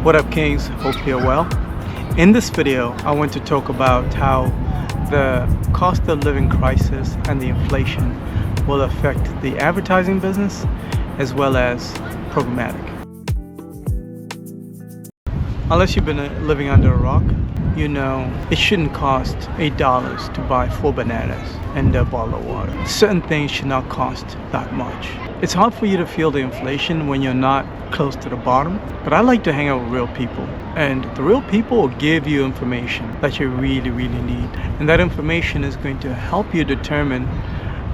What up, Kings? Hope you're well. In this video, I want to talk about how the cost of living crisis and the inflation will affect the advertising business as well as programmatic. Unless you've been living under a rock, you know it shouldn't cost $8 to buy 4 bananas and a bottle of water. Certain things should not cost that much. It's hard for you to feel the inflation when you're not close to the bottom, but I like to hang out with real people. And the real people will give you information that you really need. And that information is going to help you determine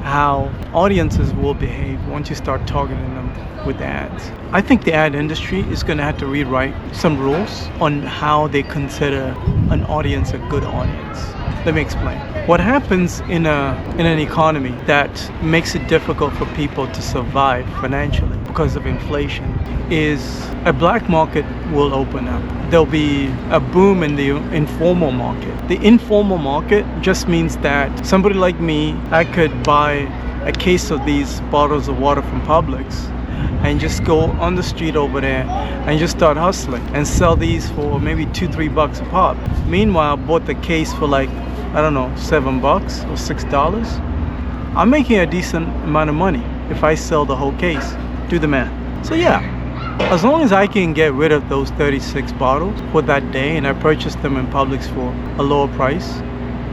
how audiences will behave once you start targeting them with ads. I think the ad industry is going to have to rewrite some rules on how they consider an audience a good audience. Let me explain. What happens in an economy that makes it difficult for people to survive financially because of inflation is a black market will open up. There'll be a boom in the informal market. The informal market just means that somebody like me, I could buy a case of these bottles of water from Publix and just go on the street over there and just start hustling and sell these for maybe $2-3 a pop. Meanwhile, I bought the case for like, I don't know, $7 or $6. I'm making a decent amount of money if I sell the whole case. Do the math. So yeah, as long as I can get rid of those 36 bottles for that day and I purchase them in Publix for a lower price,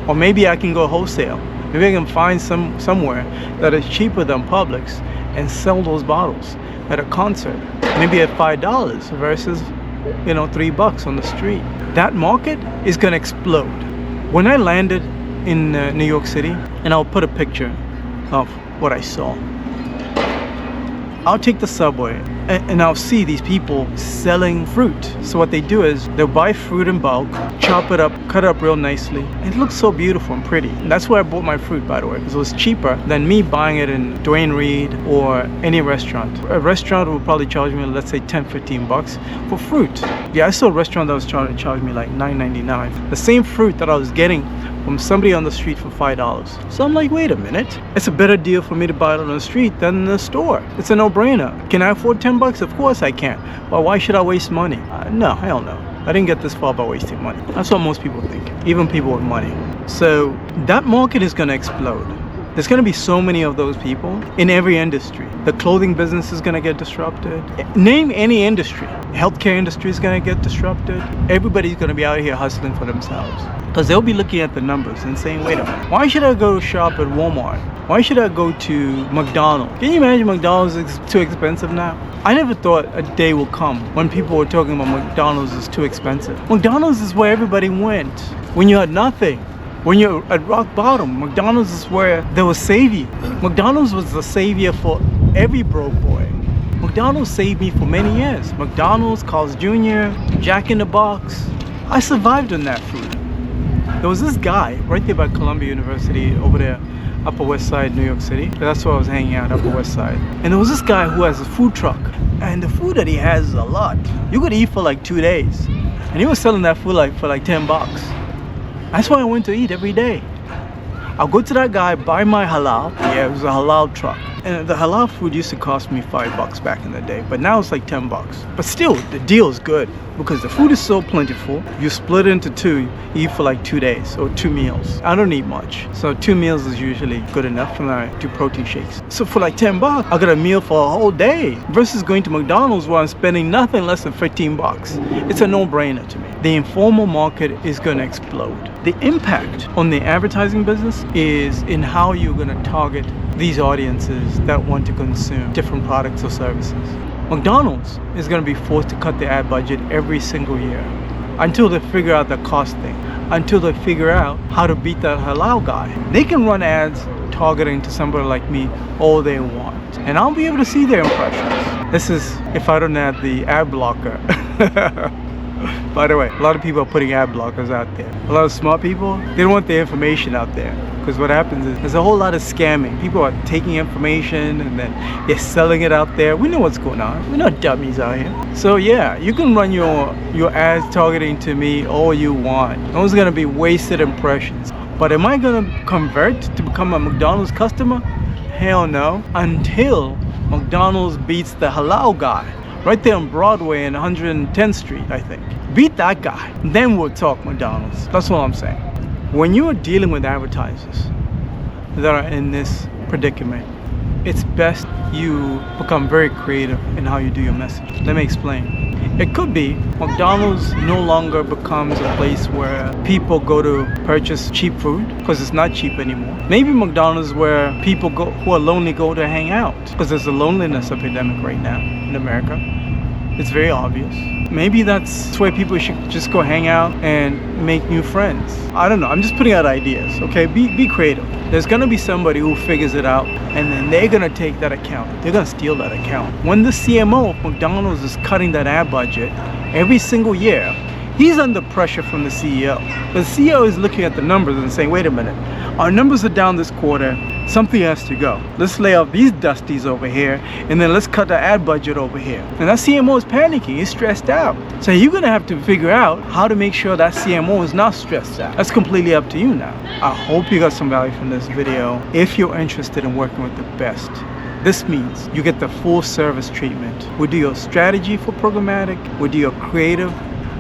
or maybe I can go wholesale. Maybe I can find somewhere that is cheaper than Publix and sell those bottles at a concert, maybe at $5 versus, $3 on the street. That market is gonna explode. When I landed in New York City, and I'll put a picture of what I saw. I'll take the subway and I'll see these people selling fruit. So what they do is they'll buy fruit in bulk, chop it up, cut it up real nicely. It looks so beautiful and pretty. And that's where I bought my fruit, by the way, because it was cheaper than me buying it in Dwayne Reed or any restaurant. A restaurant would probably charge me, let's say $10-15 for fruit. Yeah, I saw a restaurant that was trying to charge me like $9.99. The same fruit that I was getting from somebody on the street for $5. So I'm like, wait a minute. It's a better deal for me to buy it on the street than in the store. It's a no-brainer. Can I afford $10? Of course I can. Well, why should I waste money? No, hell no. I didn't get this far by wasting money. That's what most people think, even people with money. So that market is going to explode. There's going to be so many of those people in every industry. The clothing business is going to get disrupted. Name any industry. Healthcare industry is going to get disrupted. Everybody's going to be out here hustling for themselves. Because they'll be looking at the numbers and saying, wait a minute, why should I go shop at Walmart? Why should I go to McDonald's? Can you imagine McDonald's is too expensive now? I never thought a day would come when people were talking about McDonald's is too expensive. McDonald's is where everybody went when you had nothing. When you're at rock bottom, McDonald's is where they will save you. McDonald's was the savior for every broke boy. McDonald's saved me for many years. McDonald's, Carl's Jr., Jack in the Box. I survived on that food. There was this guy right there by Columbia University over there, Upper West Side, New York City. That's where I was hanging out, Upper West Side. And there was this guy who has a food truck. And the food that he has is a lot. You could eat for like 2 days. And he was selling that food for like $10. That's why I went to eat every day. I'll go to that guy, buy my halal. Yeah, it was a halal truck. And the halal food used to cost me $5 back in the day, but now it's like $10. But still, the deal is good because the food is so plentiful. You split it into two, you eat for like 2 days or 2 meals. I don't eat much, so 2 meals is usually good enough when I do protein shakes. So for like $10, I got a meal for a whole day versus going to McDonald's where I'm spending nothing less than $15. It's a no-brainer to me. The informal market is going to explode. The impact on the advertising business is in how you're going to target these audiences that want to consume different products or services. McDonald's is going to be forced to cut their ad budget every single year until they figure out the cost thing, until they figure out how to beat that halal guy. They can run ads targeting to somebody like me all they want, and I'll be able to see their impressions. This is if I don't add the ad blocker. By the way, a lot of people are putting ad blockers out there. A lot of smart people, they don't want their information out there. Because what happens is there's a whole lot of scamming. People are taking information and then they're selling it out there. We know what's going on. We're not dummies out here. So yeah, you can run your ads targeting to me all you want. Those are going to be wasted impressions. But am I going to convert to become a McDonald's customer? Hell no. Until McDonald's beats the halal guy. right there on Broadway and 110th Street, I think. Beat that guy. Then we'll talk McDonald's. That's all I'm saying. When you are dealing with advertisers that are in this predicament, it's best you become very creative in how you do your message. Let me explain. It could be McDonald's no longer becomes a place where people go to purchase cheap food because it's not cheap anymore. Maybe McDonald's where people go who are lonely go to hang out because there's a loneliness epidemic right now in America. It's very obvious. Maybe that's where people should just go hang out and make new friends. I don't know. I'm just putting out ideas, okay? Be creative. There's gonna be somebody who figures it out, and then they're gonna take that account. They're gonna steal that account. When the CMO of McDonald's is cutting that ad budget every single year, he's under pressure from the CEO. The CEO is looking at the numbers and saying, wait a minute, our numbers are down this quarter, something has to go. Let's lay off these dusties over here, and then let's cut the ad budget over here. And that CMO is panicking, he's stressed out. So you're gonna have to figure out how to make sure that CMO is not stressed out. That's completely up to you now. I hope you got some value from this video. If you're interested in working with the best, this means you get the full service treatment. We do your strategy for programmatic, we do your creative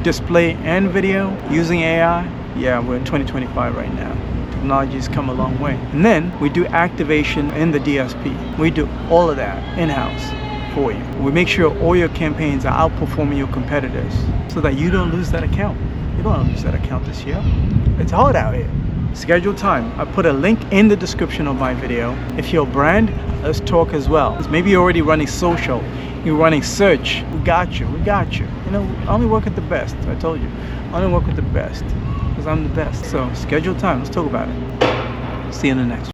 display and video using AI. Yeah, we're in 2025 right now. Technology's come a long way. And then we do activation in the DSP. We do all of that in-house for you. We make sure all your campaigns are outperforming your competitors so that you don't lose that account. You don't want to lose that account this year. It's hard out here. Schedule time. I put a link in the description of my video. If you're a brand, let's talk as well. Maybe you're already running social, you're running search. We got you. You know, I only work with the best. I told you. I only work with the best because I'm the best. So schedule time. Let's talk about it. See you in the next one.